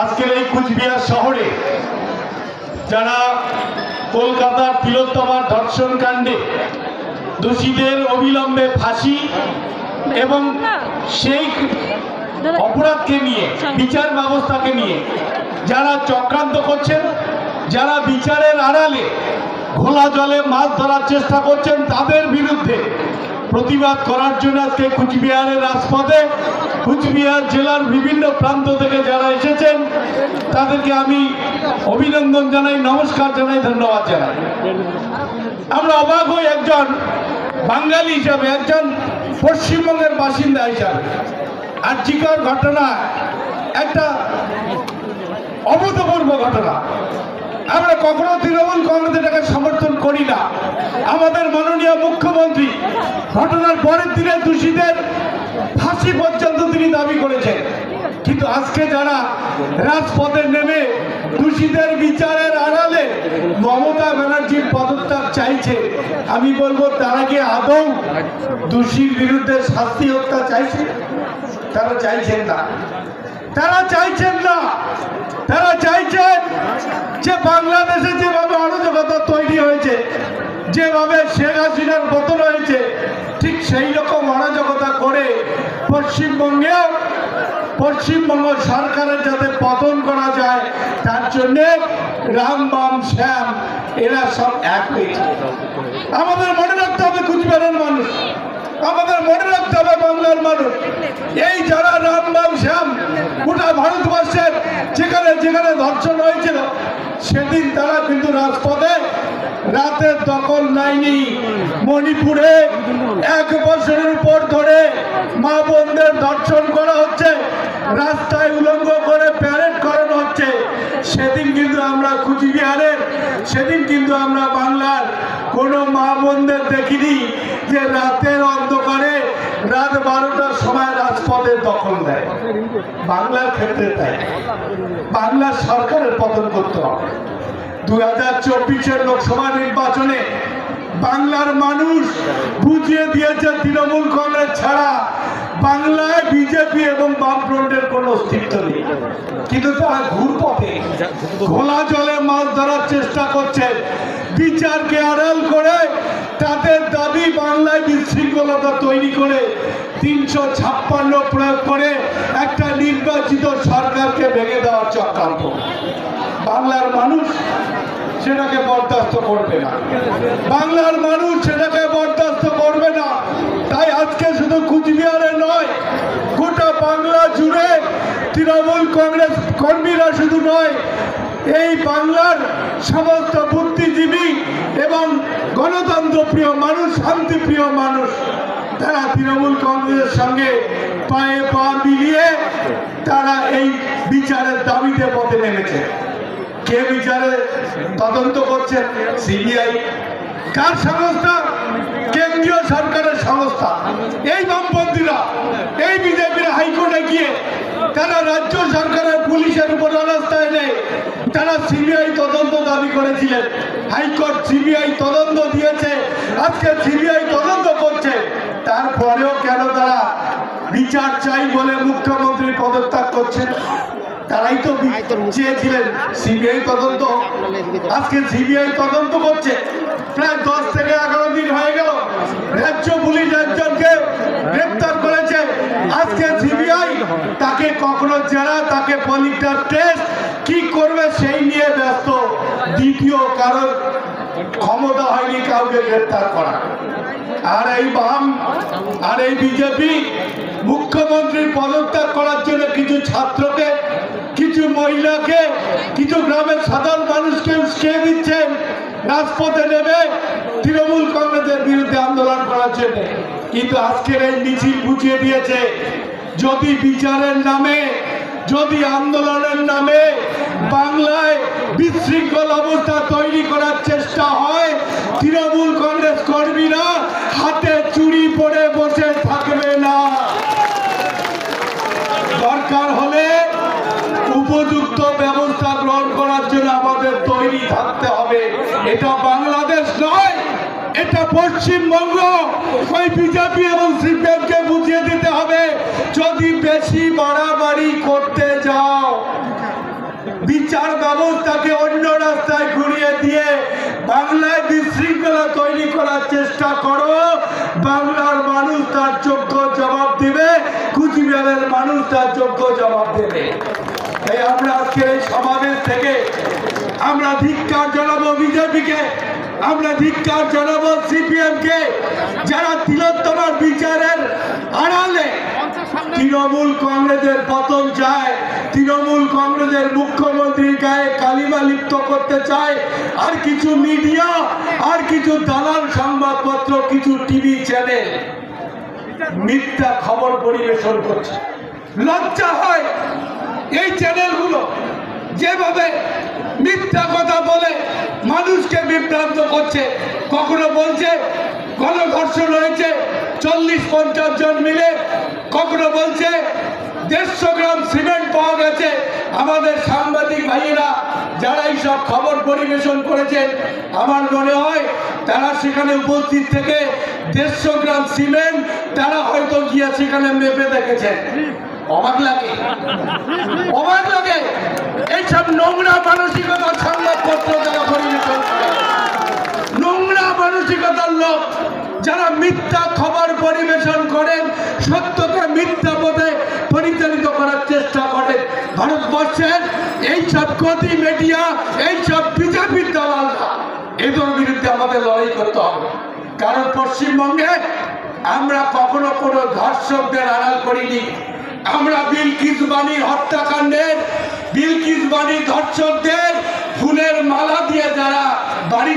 আজকের এই কুচবিহার শহরে যারা কলকাতার তিলোত্তমার ধর্ষণ কাণ্ডে দোষীদের অবিলম্বে ফাঁসি এবং সেই অপরাধকে নিয়ে বিচার ব্যবস্থাকে নিয়ে যারা চক্রান্ত করছেন, যারা বিচারের আড়ালে ঘোলা জলে মাছ ধরার চেষ্টা করছেন, তাদের বিরুদ্ধে প্রতিবাদ করার জন্য আজকে কুচবিহারের রাজপথে কুচবিহার জেলার বিভিন্ন প্রান্ত থেকে যারা এসেছেন তাদেরকে আমি অভিনন্দন জানাই, নমস্কার জানাই, ধন্যবাদ জানাই। আমরা অবাক হই একজন বাঙালি হিসাবে, একজন পশ্চিমবঙ্গের বাসিন্দা হিসাবে। আর্যিকর ঘটনা একটা অভূতপূর্ব ঘটনা। আমরা কখনো তৃণমূল কংগ্রেস এটাকে সমর্থন করি না। আমাদের মাননীয় মুখ্যমন্ত্রী ঘটনার পরের দিনে দোষীদের ফাঁসি পর্যন্ত তিনি দাবি করেছেন, কিন্তু আজকে যারা রাজপথে নেমে দোষীদের বিচারের আড়ালে মমতা ব্যানার্জির পদত্যাগ চাইছে, আমি বলবো তারা কি আদৌ দোষীর বিরুদ্ধে শাস্তি হত্যা চাইছে? তারা চাইছেন না। তারা চাইছেন না। তারা চাইছেন যে বাংলাদেশে যেভাবে অরাজকতা তৈরি হয়েছে, যেভাবে শেখ হাসিনার পতন হয়েছে, ঠিক সেই রকম অরাজকতা করে পশ্চিমবঙ্গ সরকারের যাতে পতন করা যায়, তার জন্যে রাম বাম শ্যাম এরা সব এক হয়েছে। আমাদের মনে রাখতে হবে কুচবিহারের মানুষ, আমাদের মনে রাখতে হবে বাংলার মানুষ, এই যারা রাম বাম শ্যাম গোটা ভারতবর্ষের যেখানে যেখানে ধর্ষণ হয়েছিল সেদিন তারা কিন্তু রাজপথে রাতের দখল নেয়নি। মণিপুরে 1 বছরের উপর ধরে মা বোনদের ধর্ষণ করা হচ্ছে, রাস্তায় উলঙ্গ করে প্যারেড করানো হচ্ছে। সেদিন কিন্তু আমরা কুচবিহারের, সেদিন কিন্তু আমরা বাংলার কোনো মা বোনদের দেখিনি যে রাতের অন্ধকারে রাত 12টার সময় রাজপথের দখল দেয়। বাংলার ক্ষেত্রে তাই। বাংলার সরকারের পতন করতে হবে। 2024-এর লোকসভা নির্বাচনে বাংলার মানুষ বুঝিয়ে দিয়েছে তৃণমূল কংগ্রেস ছাড়া বাংলায় বিজেপি এবং বামফ্রন্টের কোনো অস্তিত্ব নেই। কিন্তু তারা ঘুরপথে ঘোলা জলে মাছ ধরার চেষ্টা করছে, বিচারকে আড়াল করে তাদের দাবি বাংলায় বিশৃঙ্খলতা তৈরি করে 356 প্রয়োগ করে একটা নির্বাচিত সরকারকে ভেঙে দেওয়ার চক্রান্ত। বাংলার মানুষ সেটাকে বরদাস্ত করবে না। বাংলার মানুষ সেটাকে বরদাস্ত করবে না। তাই আজকে শুধু কুচবিহারে নয়, গোটা বাংলা জুড়ে তৃণমূল কংগ্রেস কর্মীরা শুধু নয়, এই বাংলার সমস্ত বুদ্ধিজীবী এবং গণতন্ত্রপ্রিয় মানুষ, শান্তিপ্রিয় মানুষ, তারা তৃণমূল কংগ্রেসের সঙ্গে পায়ে পা মিলিয়ে তারা এই বিচারের দাবিতে পথে নেমেছে। কে বিচারে তদন্ত করছে? সিবিআই। কার সংস্থা? কেন্দ্রীয় সরকারের সংস্থা। এই বামপন্থীরা, এই বিজেপির হাইকোর্টে গিয়ে তারা রাজ্য সরকারের পুলিশের উপর অনাস্থায় নেয়। তারা সিবিআই তদন্ত দাবি করেছিলেন, হাইকোর্ট সিবিআই তদন্ত দিয়েছে, আজকে সিবিআই তদন্ত করছে। তারপরেও কেন তারা বিচার চাই বলে মুখ্যমন্ত্রী পদত্যাগ করছেন? তারাই তো চেয়েছিলেন সিবিআই তদন্ত। আজকে সিবিআই তদন্ত করছে। প্রায় 10 থেকে 11 দিন হয়ে গেল রাজ্য পুলিশ একজনকে গ্রেপ্তার করেছে। আজকে সিবিআই তাকে কখনো জেরা, তাকে পলিগ্রাফ টেস্ট কি করবে সেই নিয়ে ব্যস্ত। দ্বিতীয় কারণ ক্ষমতা হয়নি কাউকে গ্রেপ্তার করা। আর এই বাম আর এই বিজেপি মুখ্যমন্ত্রীর পদত্যাগ করার জন্য কিছু ছাত্রকে, কিছু মহিলাকে, কিছু গ্রামের সাধারণ মানুষকে উস্কে দিচ্ছেন রাজপথে নেমে তৃণমূল কংগ্রেসের বিরুদ্ধে আন্দোলন করার জন্য। কিন্তু আজকের এই মিছিল বুঝিয়ে দিয়েছে, যদি বিচারের নামে, যদি আন্দোলনের নামে বাংলায় বিশৃঙ্খল অবস্থা তৈরি করার চেষ্টা হয়, তৃণমূল কংগ্রেস কর্মীরা হাতে চুরি পরে বসে থাকবে না। দরকার হলে উপযুক্ত ব্যবস্থা গ্রহণ করার জন্য আমাদের তৈরি থাকতে হবে। এটা বাংলাদেশ নয়, এটা পশ্চিমবঙ্গ। ওই বিজেপি এবং সিপিএমকে বুঝিয়ে দিতে হবে, যদি বেশি বাড়াবাড়ি করতে যাও চেষ্টা করো, বাংলার মানুষ তার যোগ্য জবাব দেবে, কুচবিহারের মানুষ তার যোগ্য জবাব দেবে। তাই আমরা আজকের এই সমাবেশ থেকে আমরা ধিক্কার জানাবো বিজেপিকে, আমরা ধিক্কার জানাবো সিপিএম কে, যারা তিলোত্তমার বিচারের আড়ালে তৃণমূল কংগ্রেসের পতন চায়, তৃণমূল কংগ্রেসের মুখ্যমন্ত্রীর গায়ে কালিমা লিপ্ত করতে চায়, আর কিছু মিডিয়া, আর কিছু দালাল সংবাদপত্র, কিছু টিভি চ্যানেল মিথ্যা খবর পরিবেশন করছে। লজ্জা হয় এই চ্যানেলগুলো যেভাবে মিথ্যা কথা বলে মানুষকে বিভ্রান্ত করছে। কখনো বলছে গণধর্ষণ হয়েছে 40-50 জন মিলে, কখনো বলছে 150 গ্রাম সিমেন্ট পাওয়া গেছে। আমাদের সাংবাদিক ভাইয়েরা যারা এইসব খবর পরিবেশন করেছেন, আমার মনে হয় তারা সেখানে উপস্থিত থেকে 150 গ্রাম সিমেন্ট তারা হয়তো গিয়ে সেখানে মেপে দেখেছেন। অবাক লাগে, অবাক লাগে এইসব নোংরা মানসিকতার সংবাদপত্র যারা পরিবেশন করে, নোংরা মানসিকতার লোক যারা মিথ্যা খবর পরিবেশন করেন, সত্যকে মিথ্যা পথে পরিচালিত করার চেষ্টা করেন। ভারতবর্ষের এইসব গতি মিডিয়া, এইসব বিজেপির দালালরা, এদের বিরুদ্ধে আমাদের লড়াই করতে হবে। কারণ পশ্চিমবঙ্গে আমরা কখনো কোনো ধর্ষকদের আড়াল করিনি। আমরা বিলকিস বাণীর হত্যাকাণ্ডের, বিলকিস বাণী ধর্ষকদের ফুলের মালা দিয়ে যারা বাড়িতে